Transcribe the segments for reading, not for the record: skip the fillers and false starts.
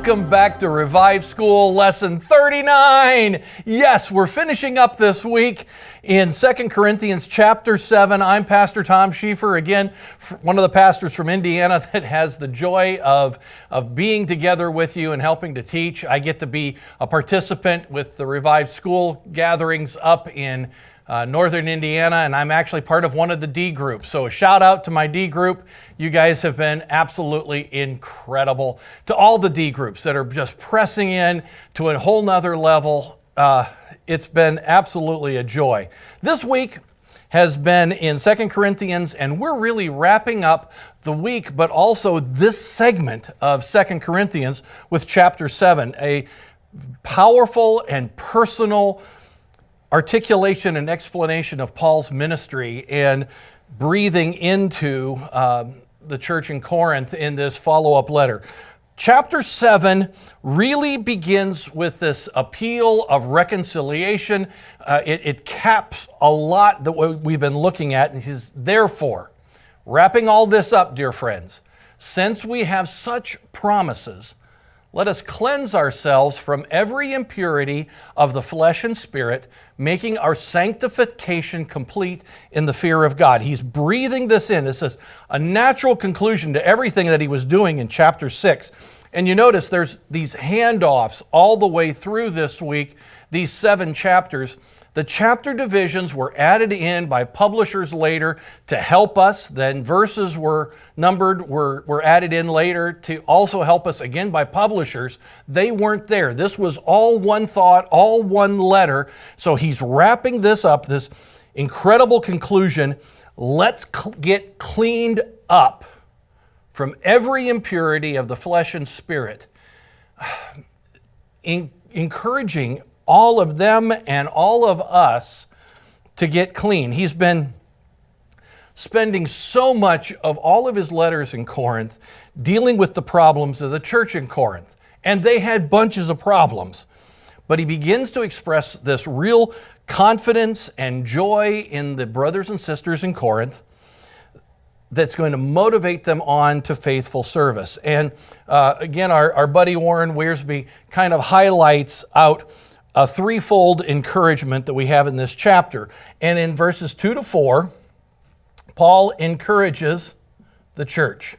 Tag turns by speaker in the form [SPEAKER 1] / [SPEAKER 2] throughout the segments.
[SPEAKER 1] Welcome back to Revive School Lesson 39. Yes, we're finishing up this week in 2 Corinthians chapter 7. I'm Pastor Tom Schiefer, again, one of the pastors from Indiana that has the joy of being together with you and helping to teach. I get to be a participant with the Revive School gatherings up in Northern Indiana, and I'm actually part of one of the D groups. So a shout out to my D group. You guys have been absolutely incredible. To all the D groups that are just pressing in to a whole nother level, it's been absolutely a joy. This week has been in 2 Corinthians, and we're really wrapping up the week, but also this segment of 2 Corinthians with chapter 7, a powerful and personal articulation and explanation of Paul's ministry and breathing into the church in Corinth in this follow-up letter. Chapter 7 really begins with this appeal of reconciliation. It caps a lot that we've been looking at. And he says, therefore, wrapping all this up, dear friends, since we have such promises, let us cleanse ourselves from every impurity of the flesh and spirit, making our sanctification complete in the fear of God. He's breathing this in. This is a natural conclusion to everything that he was doing in chapter 6. And you notice there's these handoffs all the way through this week, these 7 chapters. The chapter divisions were added in by publishers later to help us. Then verses were numbered, were added in later to also help us again by publishers. They weren't there. This was all one thought, all one letter. So he's wrapping this up, this incredible conclusion. Let's get cleaned up from every impurity of the flesh and spirit. Encouraging all of them and all of us to get clean. He's been spending so much of all of his letters in Corinth dealing with the problems of the church in Corinth. And they had bunches of problems. But he begins to express this real confidence and joy in the brothers and sisters in Corinth that's going to motivate them on to faithful service. And again, our buddy Warren Wearsby kind of highlights out a threefold encouragement that we have in this chapter. And in verses 2 to 4, Paul encourages the church.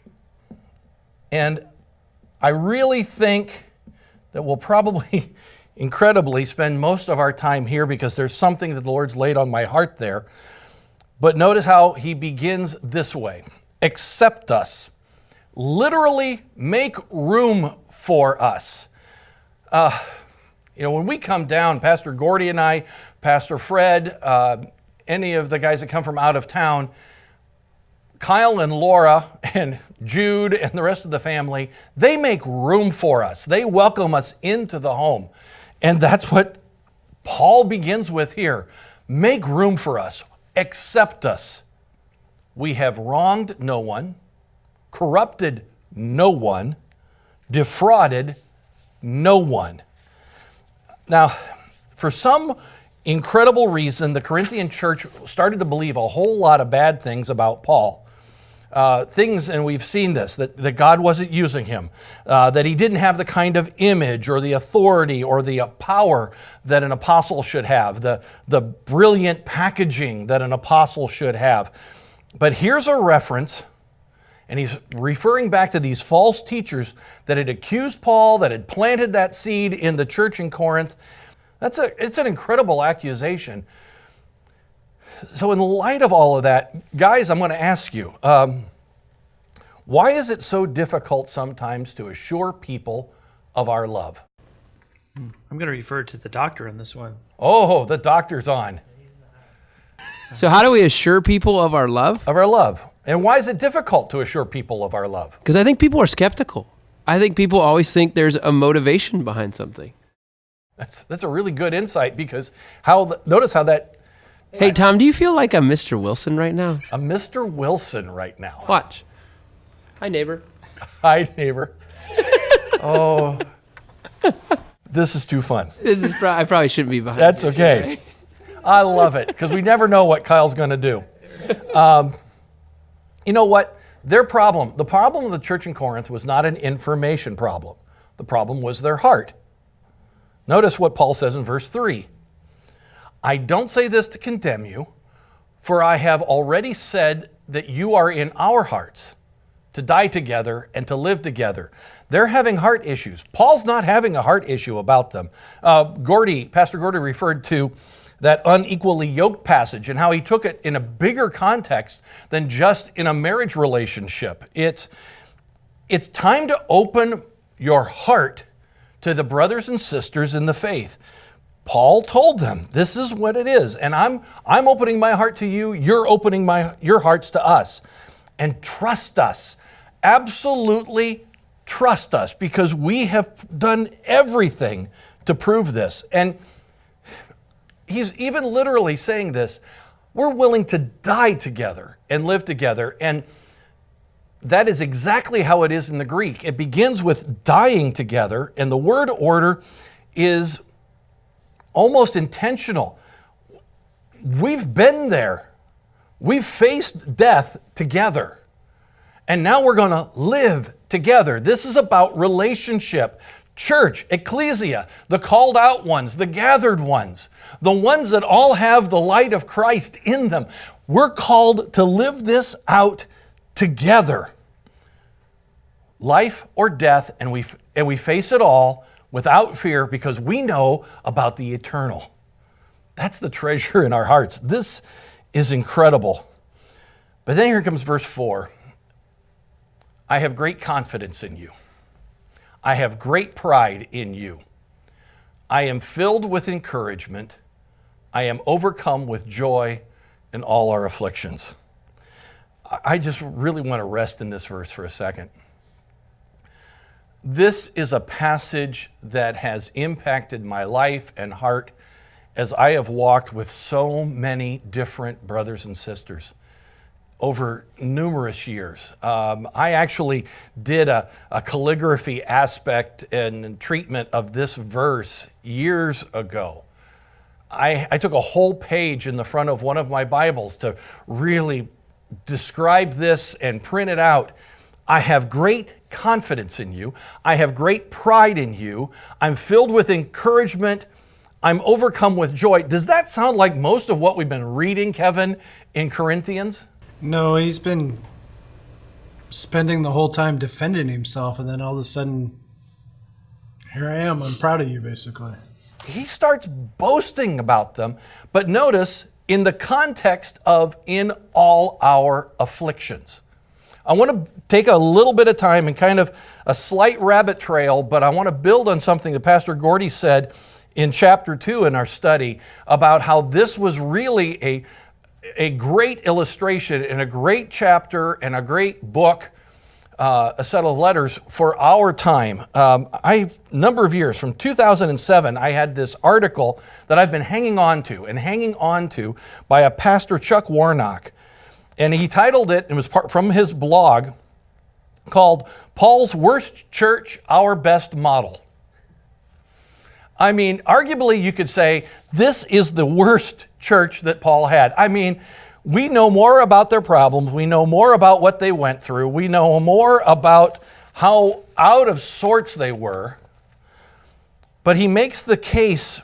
[SPEAKER 1] And I really think that we'll probably incredibly spend most of our time here because there's something that the Lord's laid on my heart there. But notice how he begins this way. Accept us. Literally make room for us. When we come down, Pastor Gordy and I, Pastor Fred, any of the guys that come from out of town, Kyle and Laura and Jude and the rest of the family, they make room for us. They welcome us into the home. And that's what Paul begins with here. Make room for us. Accept us. We have wronged no one, corrupted no one, defrauded no one. Now, for some incredible reason, the Corinthian church started to believe a whole lot of bad things about Paul. And we've seen this, that God wasn't using him, that he didn't have the kind of image or the authority or the power that an apostle should have, the brilliant packaging that an apostle should have. But here's a reference, and he's referring back to these false teachers that had accused Paul, that had planted that seed in the church in Corinth. It's an incredible accusation. So in light of all of that, guys, I'm going to ask you, why is it so difficult sometimes to assure people of our love?
[SPEAKER 2] I'm going to refer to the doctor on this one.
[SPEAKER 1] Oh, the doctor's on.
[SPEAKER 3] So how do we assure people of our love?
[SPEAKER 1] Of our love. And why is it difficult to assure people of our love?
[SPEAKER 3] Because I think people are skeptical. I think people always think there's a motivation behind something.
[SPEAKER 1] That's a really good insight because notice how that...
[SPEAKER 3] Hey, Tom, do you feel like a Mr. Wilson right now?
[SPEAKER 1] A Mr. Wilson right now.
[SPEAKER 3] Watch. Hi, neighbor.
[SPEAKER 1] Hi, neighbor. Oh, this is too fun.
[SPEAKER 3] I probably shouldn't be behind.
[SPEAKER 1] That's okay. I love it because we never know what Kyle's going to do. You know what? The problem of the church in Corinth was not an information problem. The problem was their heart. Notice what Paul says in verse 3. I don't say this to condemn you, for I have already said that you are in our hearts, to die together and to live together. They're having heart issues. Paul's not having a heart issue about them. Pastor Gordy referred to that unequally yoked passage and how he took it in a bigger context than just in a marriage relationship. It's time to open your heart to the brothers and sisters in the faith. Paul told them, this is what it is, and I'm opening my heart to you, you're opening your hearts to us. And trust us. Absolutely trust us, because we have done everything to prove this. And he's even literally saying this. We're willing to die together and live together. And that is exactly how it is in the Greek. It begins with dying together, and the word order is almost intentional. We've been there. We've faced death together. And now we're going to live together. This is about relationship. Church, ecclesia, the called out ones, the gathered ones, the ones that all have the light of Christ in them. We're called to live this out together. Life or death, and we face it all without fear, because we know about the eternal. That's the treasure in our hearts. This is incredible. But then here comes verse 4. I have great confidence in you. I have great pride in you. I am filled with encouragement. I am overcome with joy in all our afflictions. I just really want to rest in this verse for a second. This is a passage that has impacted my life and heart as I have walked with so many different brothers and sisters over numerous years. I actually did a calligraphy aspect and treatment of this verse years ago. I took a whole page in the front of one of my Bibles to really describe this and print it out. I have great confidence in you. I have great pride in you. I'm filled with encouragement. I'm overcome with joy. Does that sound like most of what we've been reading, Kevin, in Corinthians?
[SPEAKER 4] No, he's been spending the whole time defending himself, and then all of a sudden, here I am, I'm proud of you, basically.
[SPEAKER 1] He starts boasting about them, but notice, in the context of in all our afflictions. I want to take a little bit of time and kind of a slight rabbit trail, but I want to build on something that Pastor Gordy said in chapter 2 in our study about how this was really a great illustration and a great chapter and a great book, a set of letters for our time. A number of years, from 2007, I had this article that I've been hanging on to by a pastor, Chuck Warnock. And he titled it, it was from his blog, called Paul's Worst Church, Our Best Model. I mean, arguably you could say this is the worst church that Paul had. I mean, we know more about their problems. We know more about what they went through. We know more about how out of sorts they were. But he makes the case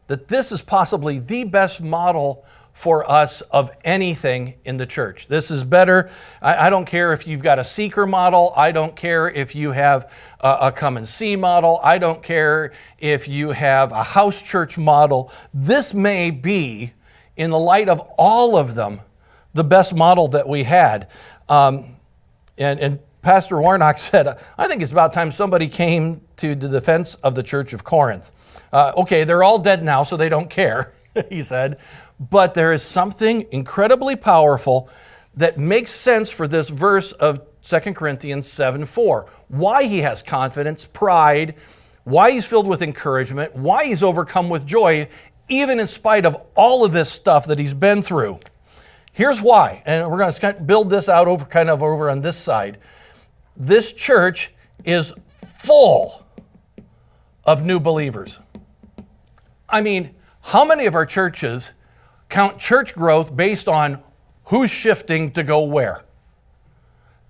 [SPEAKER 1] that this is possibly the best model for us of anything in the church. This is better. I don't care if you've got a seeker model. I don't care if you have a come and see model. I don't care if you have a house church model. This may be, in the light of all of them, the best model that we had. And Pastor Warnock said, I think it's about time somebody came to the defense of the church of Corinth. Okay, they're all dead now, so they don't care, he said. But there is something incredibly powerful that makes sense for this verse of 2 Corinthians 7:4. Why he has confidence, pride, why he's filled with encouragement, why he's overcome with joy, even in spite of all of this stuff that he's been through. Here's why, and we're going to build this out over on this side. This church is full of new believers. I mean, how many of our churches count church growth based on who's shifting to go where?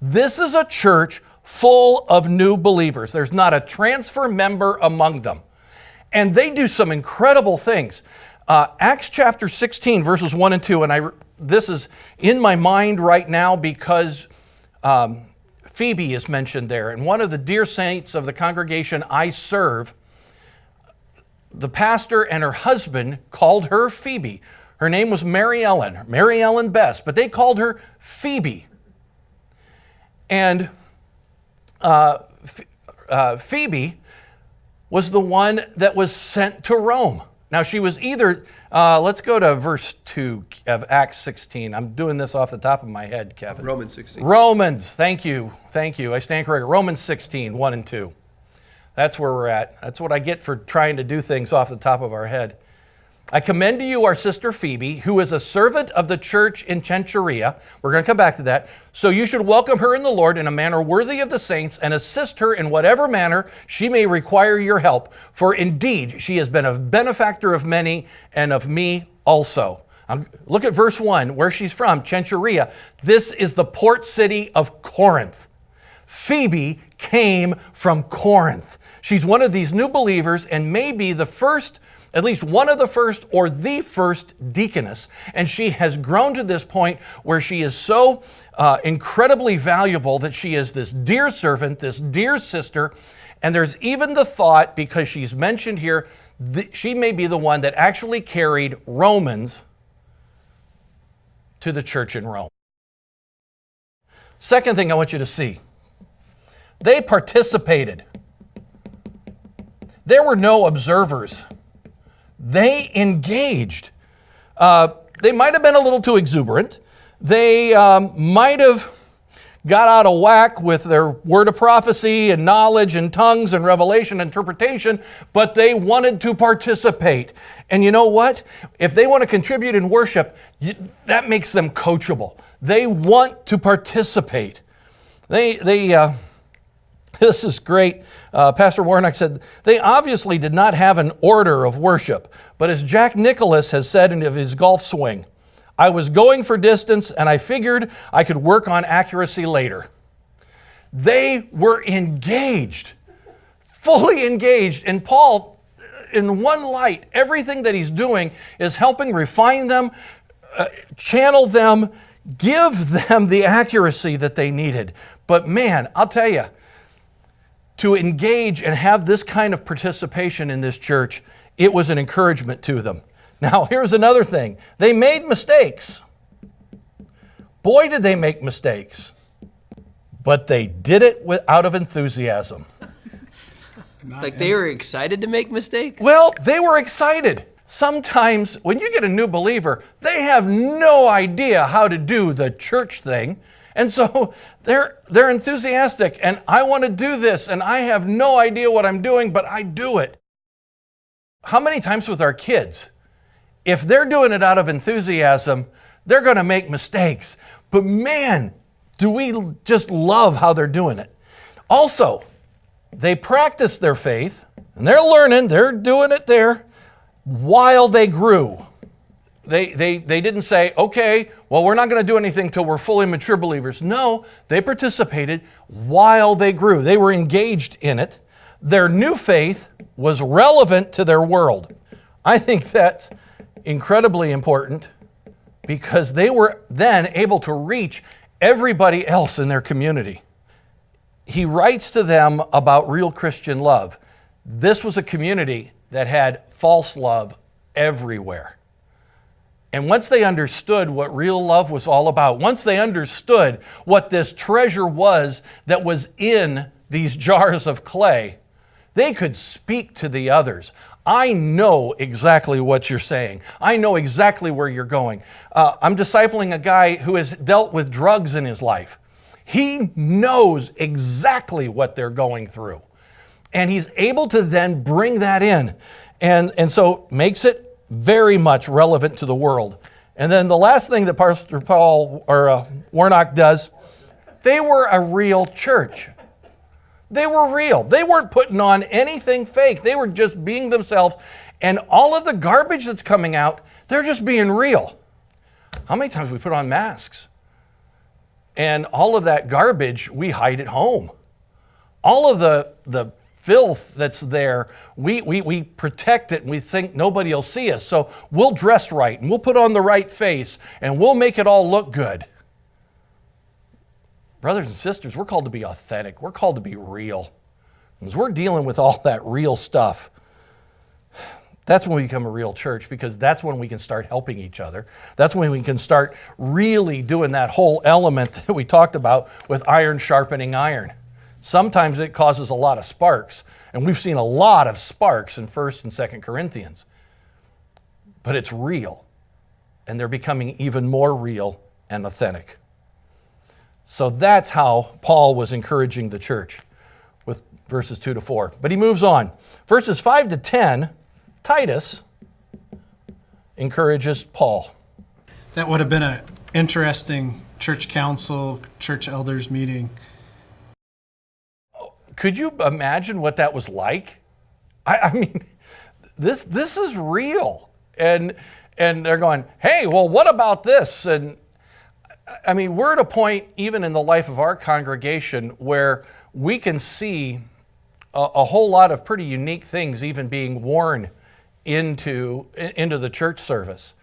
[SPEAKER 1] This is a church full of new believers. There's not a transfer member among them. And they do some incredible things. Acts chapter 16, verses 1 and 2, and this is in my mind right now because Phoebe is mentioned there. And one of the dear saints of the congregation I serve, the pastor and her husband called her Phoebe. Her name was Mary Ellen Best, but they called her Phoebe. And Phoebe was the one that was sent to Rome. Now she was either, let's go to verse 2 of Acts 16. I'm doing this off the top of my head, Kevin.
[SPEAKER 3] Romans 16.
[SPEAKER 1] Romans, thank you. I stand corrected. Romans 16, 1 and 2. That's where we're at. That's what I get for trying to do things off the top of our head. I commend to you our sister Phoebe, who is a servant of the church in Cenchrea. We're going to come back to that. So you should welcome her in the Lord in a manner worthy of the saints and assist her in whatever manner she may require your help. For indeed, she has been a benefactor of many and of me also. Look at verse 1, where she's from, Cenchrea. This is the port city of Corinth. Phoebe came from Corinth. She's one of these new believers and may be the first, at least one of the first or the first deaconess. And she has grown to this point where she is so incredibly valuable that she is this dear servant, this dear sister. And there's even the thought, because she's mentioned here, she may be the one that actually carried Romans to the church in Rome. Second thing I want you to see, they participated. There were no observers. They engaged. They might have been a little too exuberant. They might have got out of whack with their word of prophecy and knowledge and tongues and revelation and interpretation, but they wanted to participate. And you know what? If they want to contribute in worship, that makes them coachable. They want to participate. This is great. Pastor Warnock said, they obviously did not have an order of worship, but as Jack Nicklaus has said in his golf swing, I was going for distance and I figured I could work on accuracy later. They were engaged, fully engaged. And Paul, in one light, everything that he's doing is helping refine them, channel them, give them the accuracy that they needed. But man, I'll tell you, to engage and have this kind of participation in this church, it was an encouragement to them. Now, here's another thing. They made mistakes. Boy, did they make mistakes. But they did it out of enthusiasm.
[SPEAKER 3] Like they were excited to make mistakes?
[SPEAKER 1] Well, they were excited. Sometimes when you get a new believer, they have no idea how to do the church thing. And so they're enthusiastic, and I want to do this, and I have no idea what I'm doing, but I do it. How many times with our kids, if they're doing it out of enthusiasm, they're going to make mistakes. But man, do we just love how they're doing it. Also, they practice their faith, and they're learning, they're doing it there, while they grew. They didn't say, okay, well, we're not going to do anything till we're fully mature believers. No, they participated while they grew. They were engaged in it. Their new faith was relevant to their world. I think that's incredibly important because they were then able to reach everybody else in their community. He writes to them about real Christian love. This was a community that had false love everywhere. And once they understood what real love was all about, once they understood what this treasure was that was in these jars of clay, they could speak to the others. I know exactly what you're saying. I know exactly where you're going. I'm discipling a guy who has dealt with drugs in his life. He knows exactly what they're going through. And he's able to then bring that in. And so makes it very much relevant to the world. And then the last thing that Pastor Paul or Warnock does, they were a real church. They were real. They weren't putting on anything fake. They were just being themselves. And all of the garbage that's coming out, they're just being real. How many times we put on masks? And all of that garbage we hide at home. all of the filth that's there, we protect it and we think nobody will see us. So we'll dress right and we'll put on the right face and we'll make it all look good. Brothers and sisters, we're called to be authentic. We're called to be real. As we're dealing with all that real stuff, that's when we become a real church, because that's when we can start helping each other. That's when we can start really doing that whole element that we talked about with iron sharpening iron. Sometimes it causes a lot of sparks, and we've seen a lot of sparks in 1st and 2nd Corinthians. But it's real, and they're becoming even more real and authentic. So that's how Paul was encouraging the church with verses 2 to 4. But he moves on. Verses 5 to 10, Titus encourages Paul.
[SPEAKER 4] That would have been an interesting church council, church elders meeting.
[SPEAKER 1] Could you imagine what that was like? I mean, this is real. And they're going, hey, well, what about this? And I mean, we're at a point, even in the life of our congregation, where we can see a whole lot of pretty unique things even being worn into the church service.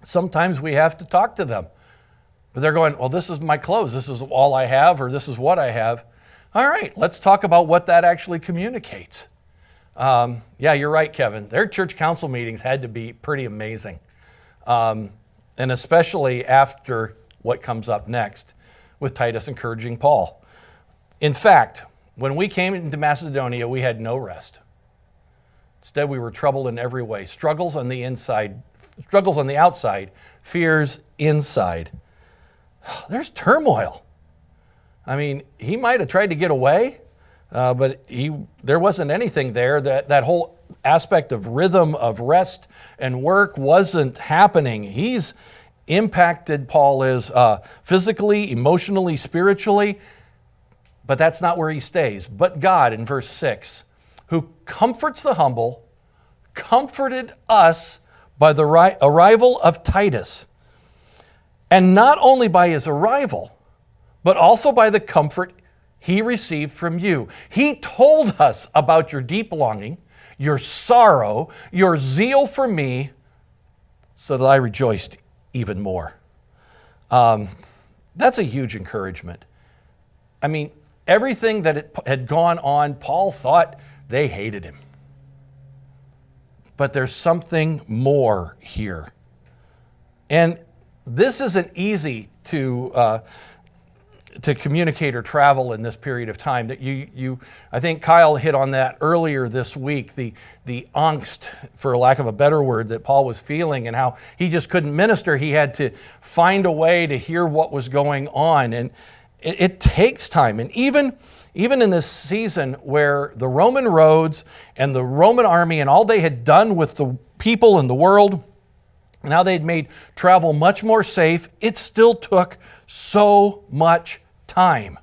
[SPEAKER 1] Sometimes we have to talk to them. But they're going, well, this is my clothes. This is all I have, or this is what I have. All right, let's talk about what that actually communicates. Yeah, you're right, Kevin. Their church council meetings had to be pretty amazing. And especially after what comes up next with Titus encouraging Paul. In fact, when we came into Macedonia, we had no rest. Instead, we were troubled in every way. Struggles on the outside, fears inside. There's turmoil. I mean, he might have tried to get away, but there wasn't anything there. That whole aspect of rhythm of rest and work wasn't happening. He's impacted, Paul is, physically, emotionally, spiritually, but that's not where he stays. But God, in verse 6, who comforts the humble, comforted us by the arrival of Titus. And not only by his arrival, but also by the comfort he received from you. He told us about your deep longing, your sorrow, your zeal for me, so that I rejoiced even more. That's a huge encouragement. I mean, everything that had gone on, Paul thought they hated him. But there's something more here. And this isn't easy to communicate or travel in this period of time. That I think Kyle hit on that earlier this week, the angst, for lack of a better word, that Paul was feeling, and how he just couldn't minister. He had to find a way to hear what was going on. And it takes time. And even in this season where the Roman roads and the Roman army and all they had done with the people in the world, and how they'd made travel much more safe, it still took so much time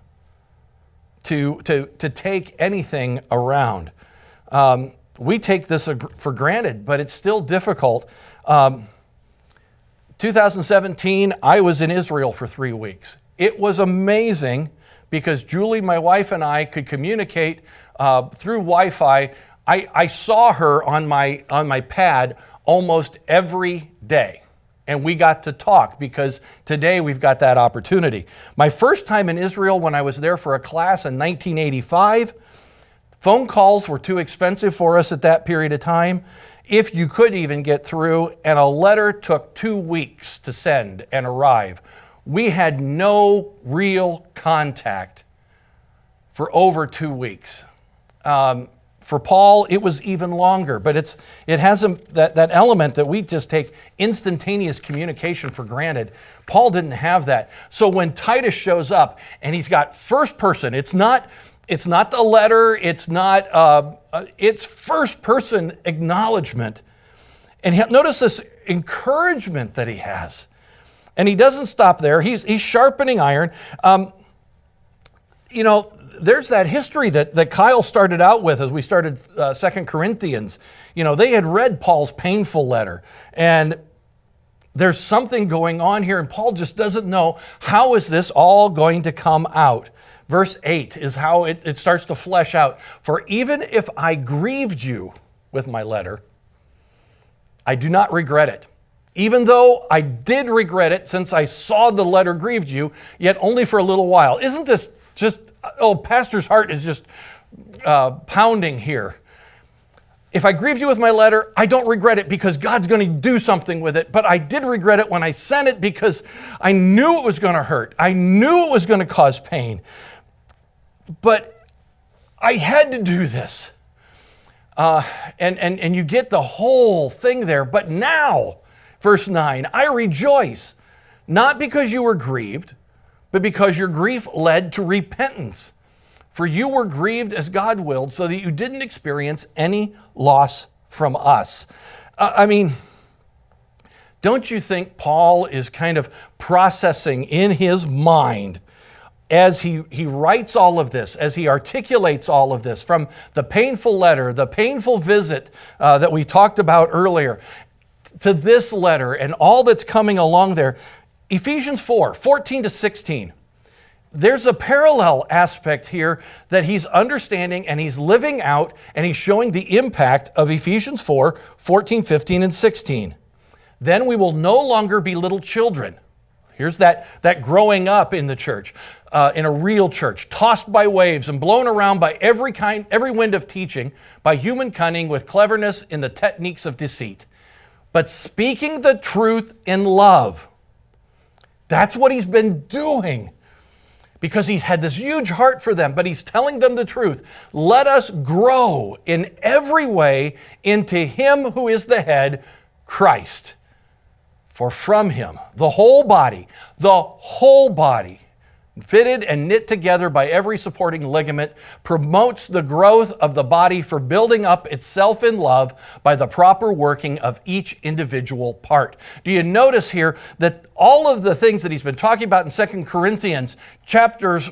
[SPEAKER 1] to take anything around. We take this for granted, but it's still difficult. 2017, I was in Israel for 3 weeks. It was amazing because Julie, my wife, and I could communicate through Wi-Fi. I saw her on my pad almost every day. And we got to talk because today we've got that opportunity. My first time in Israel, when I was there for a class in 1985, phone calls were too expensive for us at that period of time, if you could even get through, and a letter took 2 weeks to send and arrive. We had no real contact for over 2 weeks. For Paul, it was even longer, but it has that element that we just take instantaneous communication for granted. Paul didn't have that. So when Titus shows up and he's got first person, it's not the letter, it's first person acknowledgement. And notice this encouragement that he has. And he doesn't stop there. He's sharpening iron. There's that history that Kyle started out with as we started 2 Corinthians. They had read Paul's painful letter. And there's something going on here, and Paul just doesn't know how is this all going to come out. Verse 8 is how it starts to flesh out. For even if I grieved you with my letter, I do not regret it. Even though I did regret it since I saw the letter grieved you, yet only for a little while. Isn't this just, pastor's heart is just pounding here. If I grieved you with my letter, I don't regret it because God's going to do something with it. But I did regret it when I sent it because I knew it was going to hurt. I knew it was going to cause pain. But I had to do this. And you get the whole thing there. But now, verse 9, I rejoice, not because you were grieved, but because your grief led to repentance. For you were grieved as God willed, so that you didn't experience any loss from us. Don't you think Paul is kind of processing in his mind as he writes all of this, as he articulates all of this, from the painful letter, the painful visit that we talked about earlier, to this letter and all that's coming along there. Ephesians 4:14 to 16. There's a parallel aspect here that he's understanding and he's living out, and he's showing the impact of Ephesians 4:14, 15, and 16. Then we will no longer be little children. Here's that growing up in the church, in a real church, tossed by waves and blown around by every wind of teaching, by human cunning with cleverness in the techniques of deceit. But speaking the truth in love. That's what he's been doing. Because he's had this huge heart for them, but he's telling them the truth. Let us grow in every way into him who is the head, Christ. For from him, the whole body, fitted and knit together by every supporting ligament, promotes the growth of the body for building up itself in love by the proper working of each individual part. Do you notice here that all of the things that he's been talking about in 2 Corinthians chapters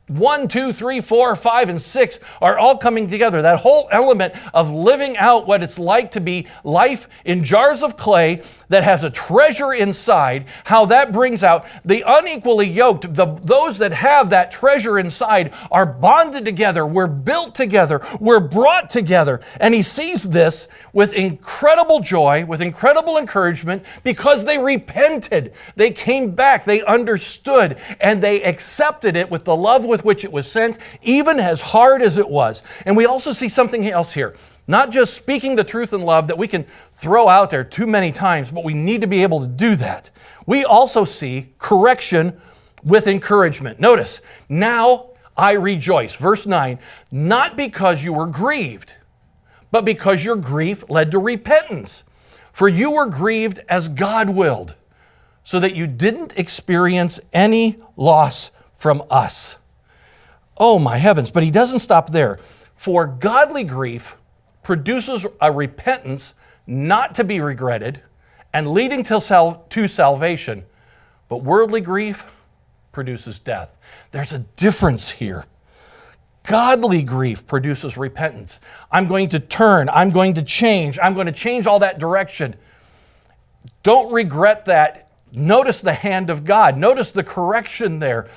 [SPEAKER 1] 1, 2, 3, 4, 5, and 6 are all coming together. That whole element of living out what it's like to be life in jars of clay that has a treasure inside, how that brings out the unequally yoked. Those that have that treasure inside are bonded together. We're built together. We're brought together. And he sees this with incredible joy, with incredible encouragement, because they repented. They came back. They understood, and they accepted it with the love with which it was sent, even as hard as it was. And we also see something else here. Not just speaking the truth in love that we can throw out there too many times, but we need to be able to do that. We also see correction with encouragement. Notice, now I rejoice. Verse 9, not because you were grieved, but because your grief led to repentance. For you were grieved as God willed, so that you didn't experience any loss from us. Oh my heavens, but he doesn't stop there. For godly grief produces a repentance not to be regretted and leading to salvation, but worldly grief produces death. There's a difference here. Godly grief produces repentance. I'm going to turn. I'm going to change. I'm going to change all that direction. Don't regret that. Notice the hand of God. Notice the correction there.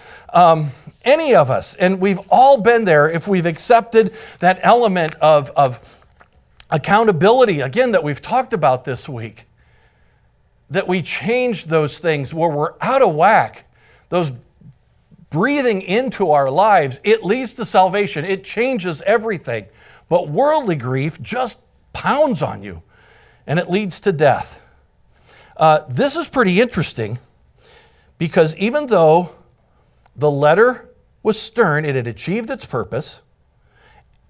[SPEAKER 1] Any of us, and we've all been there if we've accepted that element of accountability, again, that we've talked about this week, that we change those things where we're out of whack, those breathing into our lives, it leads to salvation. It changes everything. But worldly grief just pounds on you, and it leads to death. This is pretty interesting because even though the letter was stern, it had achieved its purpose,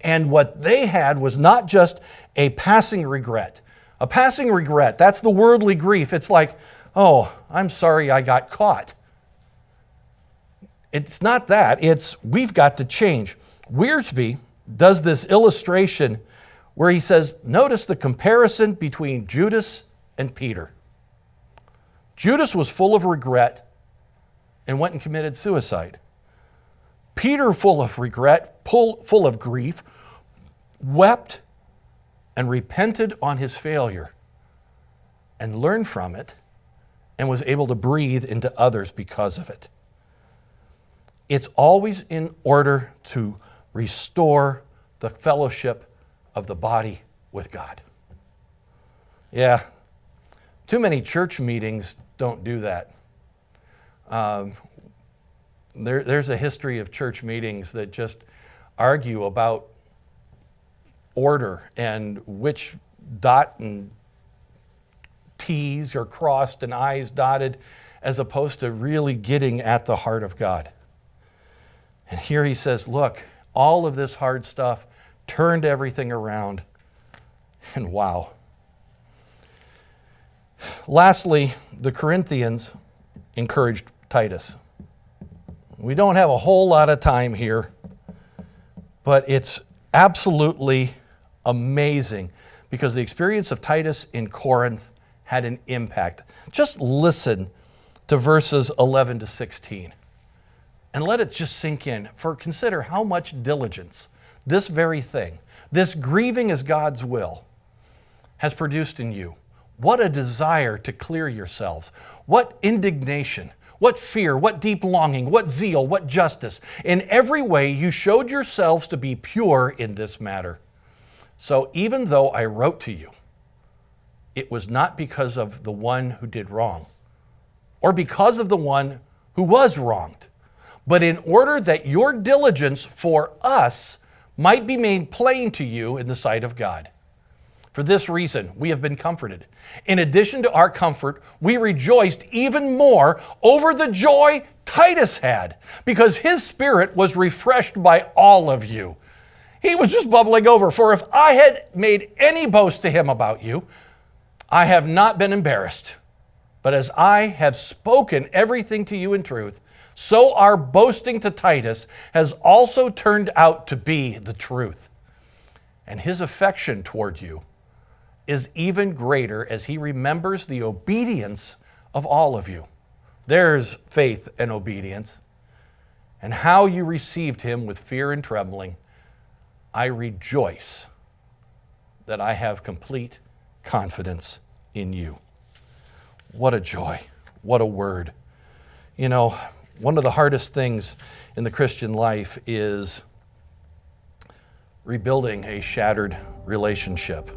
[SPEAKER 1] and what they had was not just a passing regret. A passing regret, that's the worldly grief. It's like, oh, I'm sorry I got caught. It's not that. It's we've got to change. Wiersbe does this illustration where he says, notice the comparison between Judas and Peter. Judas was full of regret and went and committed suicide. Peter, full of regret, full of grief, wept and repented on his failure and learned from it and was able to breathe into others because of it. It's always in order to restore the fellowship of the body with God. Yeah, too many church meetings don't do that. There's a history of church meetings that just argue about order and which dot and T's are crossed and I's dotted, as opposed to really getting at the heart of God. And here he says, look, all of this hard stuff turned everything around. And wow. Lastly, the Corinthians encouraged Titus. We don't have a whole lot of time here, but it's absolutely amazing because the experience of Titus in Corinth had an impact. Just listen to verses 11 to 16 and let it just sink in. For consider how much diligence this very thing, this grieving as God's will, has produced in you. What a desire to clear yourselves. What indignation, what fear, what deep longing, what zeal, what justice. In every way you showed yourselves to be pure in this matter. So even though I wrote to you, it was not because of the one who did wrong, or because of the one who was wronged, but in order that your diligence for us might be made plain to you in the sight of God. For this reason, we have been comforted. In addition to our comfort, we rejoiced even more over the joy Titus had, because his spirit was refreshed by all of you. He was just bubbling over. For if I had made any boast to him about you, I have not been embarrassed. But as I have spoken everything to you in truth, so our boasting to Titus has also turned out to be the truth. And his affection toward you is even greater as he remembers the obedience of all of you. There's faith and obedience. And how you received him with fear and trembling. I rejoice that I have complete confidence in you. What a joy. What a word. You know, one of the hardest things in the Christian life is rebuilding a shattered relationship.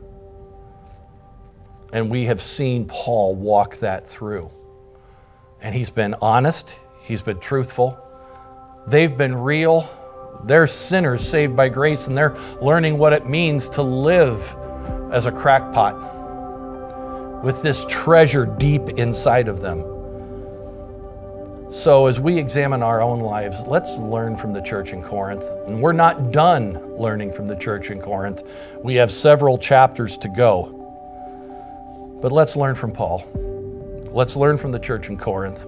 [SPEAKER 1] And we have seen Paul walk that through. And he's been honest. He's been truthful. They've been real. They're sinners saved by grace, and they're learning what it means to live as a crackpot with this treasure deep inside of them. So as we examine our own lives, let's learn from the church in Corinth. And we're not done learning from the church in Corinth. We have several chapters to go. But let's learn from Paul. Let's learn from the church in Corinth.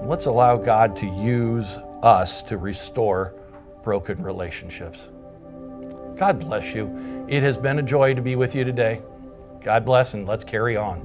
[SPEAKER 1] Let's allow God to use us to restore broken relationships. God bless you. It has been a joy to be with you today. God bless, and let's carry on.